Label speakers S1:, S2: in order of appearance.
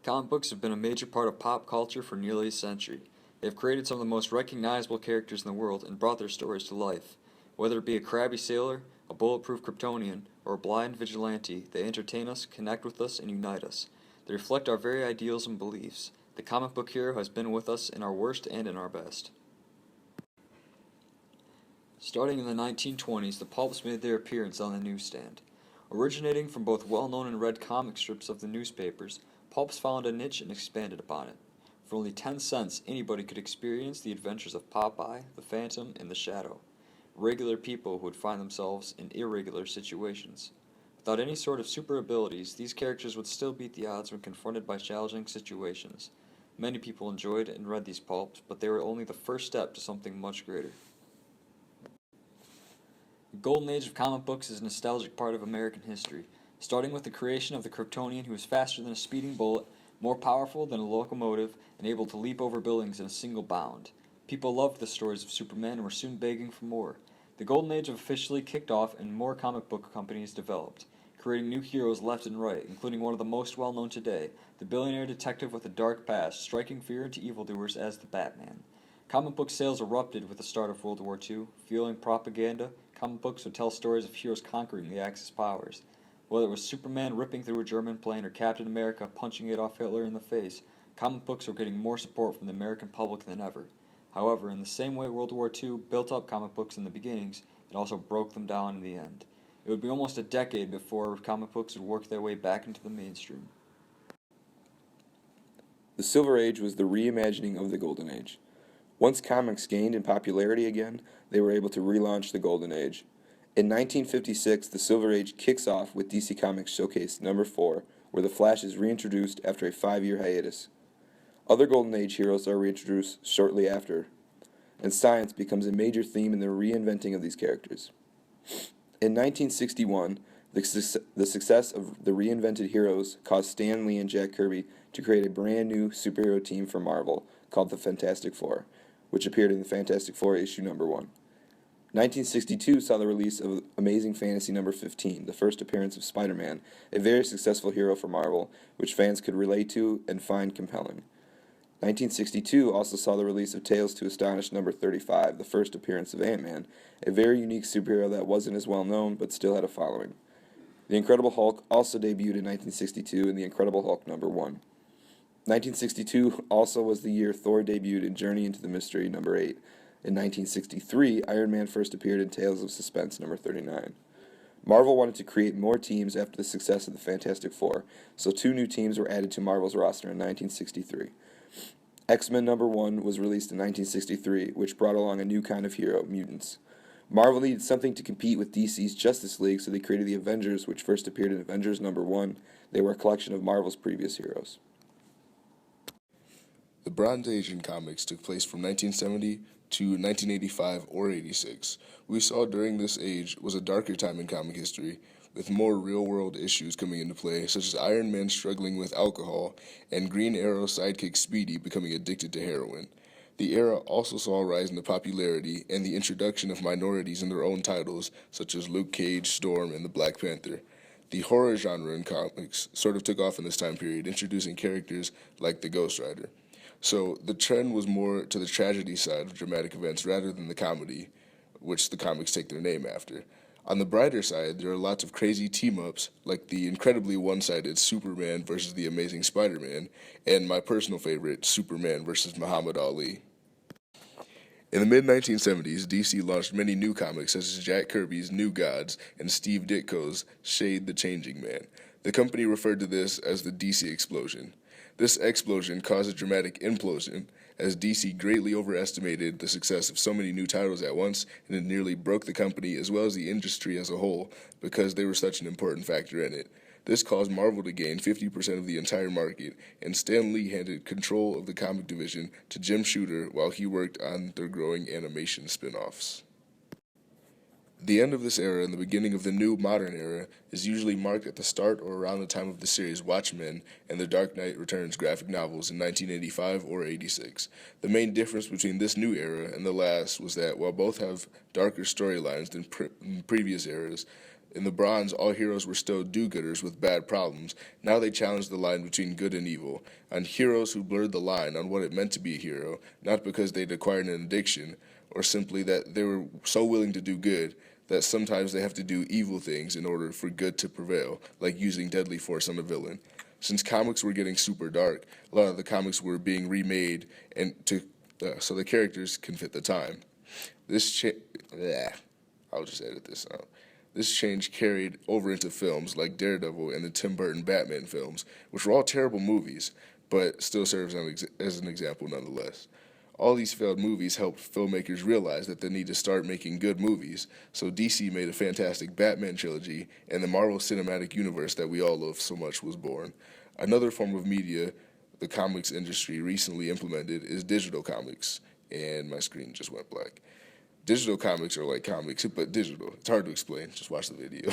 S1: Comic books have been a major part of pop culture for nearly a century. They have created some of the most recognizable characters in the world and brought their stories to life. Whether it be a crabby sailor, a bulletproof Kryptonian, or a blind vigilante, they entertain us, connect with us, and unite us. They reflect our very ideals and beliefs. The comic book hero has been with us in our worst and in our best. Starting in the 1920s, the pulps made their appearance on the newsstand. Originating from both well-known and read comic strips of the newspapers, pulps found a niche and expanded upon it. For only 10 cents, anybody could experience the adventures of Popeye, the Phantom, and the Shadow. Regular people who would find themselves in irregular situations. Without any sort of super abilities, these characters would still beat the odds when confronted by challenging situations. Many people enjoyed and read these pulps, but they were only the first step to something much greater. The golden age of comic books is a nostalgic part of American history, starting with the creation of the Kryptonian, who is faster than a speeding bullet, more powerful than a locomotive, and able to leap over buildings in a single bound. People loved the stories of Superman and were soon begging for more. The golden age officially kicked off and more comic book companies developed, creating new heroes left and right, including one of the most well-known today, the billionaire detective with a dark past, striking fear into evildoers as the Batman. Comic book sales erupted with the start of World War II, fueling propaganda. Comic books would tell stories of heroes conquering the Axis powers. Whether it was Superman ripping through a German plane or Captain America punching Adolf Hitler in the face, comic books were getting more support from the American public than ever. However, in the same way World War II built up comic books in the beginnings, it also broke them down in the end. It would be almost a decade before comic books would work their way back into the mainstream.
S2: The Silver Age was the reimagining of the Golden Age. Once comics gained in popularity again, they were able to relaunch the Golden Age. In 1956, the Silver Age kicks off with DC Comics Showcase number 4, where the Flash is reintroduced after a 5-year hiatus. Other Golden Age heroes are reintroduced shortly after, and science becomes a major theme in the reinventing of these characters. In 1961, the success of the reinvented heroes caused Stan Lee and Jack Kirby to create a brand new superhero team for Marvel called the Fantastic Four, which appeared in the Fantastic Four issue number 1. 1962 saw the release of Amazing Fantasy number 15, the first appearance of Spider-Man, a very successful hero for Marvel, which fans could relate to and find compelling. 1962 also saw the release of Tales to Astonish number 35, the first appearance of Ant-Man, a very unique superhero that wasn't as well known but still had a following. The Incredible Hulk also debuted in 1962 in The Incredible Hulk number 1. 1962 also was the year Thor debuted in Journey into the Mystery number 8. In 1963, Iron Man first appeared in Tales of Suspense number 39. Marvel wanted to create more teams after the success of the Fantastic Four, so 2 new teams were added to Marvel's roster in 1963. X-Men number 1 was released in 1963, which brought along a new kind of hero, mutants. Marvel needed something to compete with DC's Justice League, so they created the Avengers, which first appeared in Avengers number 1. They were a collection of Marvel's previous heroes.
S3: The Bronze Age in comics took place from 1970 to 1985 or 86. We saw during this age was a darker time in comic history, with more real-world issues coming into play, such as Iron Man struggling with alcohol and Green Arrow sidekick Speedy becoming addicted to heroin. The era also saw a rise in the popularity and the introduction of minorities in their own titles, such as Luke Cage, Storm, and the Black Panther. The horror genre in comics sort of took off in this time period, introducing characters like the Ghost Rider. So the trend was more to the tragedy side of dramatic events rather than the comedy, which the comics take their name after. On the brighter side, there are lots of crazy team-ups, like the incredibly one-sided Superman versus the Amazing Spider-Man, and my personal favorite, Superman versus Muhammad Ali. In the mid-1970s, DC launched many new comics such as Jack Kirby's New Gods and Steve Ditko's Shade the Changing Man. The company referred to this as the DC Explosion. This explosion caused a dramatic implosion, as DC greatly overestimated the success of so many new titles at once, and it nearly broke the company as well as the industry as a whole because they were such an important factor in it. This caused Marvel to gain 50% of the entire market, and Stan Lee handed control of the comic division to Jim Shooter while he worked on their growing animation spin-offs. The end of this era and the beginning of the new modern era is usually marked at the start or around the time of the series Watchmen and The Dark Knight Returns graphic novels in 1985 or 86. The main difference between this new era and the last was that while both have darker storylines than previous eras, In the Bronze, all heroes were still do-gooders with bad problems. Now they challenged the line between good and evil, and heroes who blurred the line on what it meant to be a hero, not because they'd acquired an addiction, or simply that they were so willing to do good that sometimes they have to do evil things in order for good to prevail, like using deadly force on a villain. Since comics were getting super dark, a lot of the comics were being remade and so the characters can fit the time. I'll just edit this out. This change carried over into films like Daredevil and the Tim Burton Batman films, which were all terrible movies, but still serves as an example nonetheless. All these failed movies helped filmmakers realize that they need to start making good movies, so DC made a fantastic Batman trilogy, and the Marvel Cinematic Universe that we all love so much was born. Another form of media the comics industry recently implemented is digital comics, and my screen just went black. Digital comics are like comics, but digital. It's hard to explain. Just watch the video.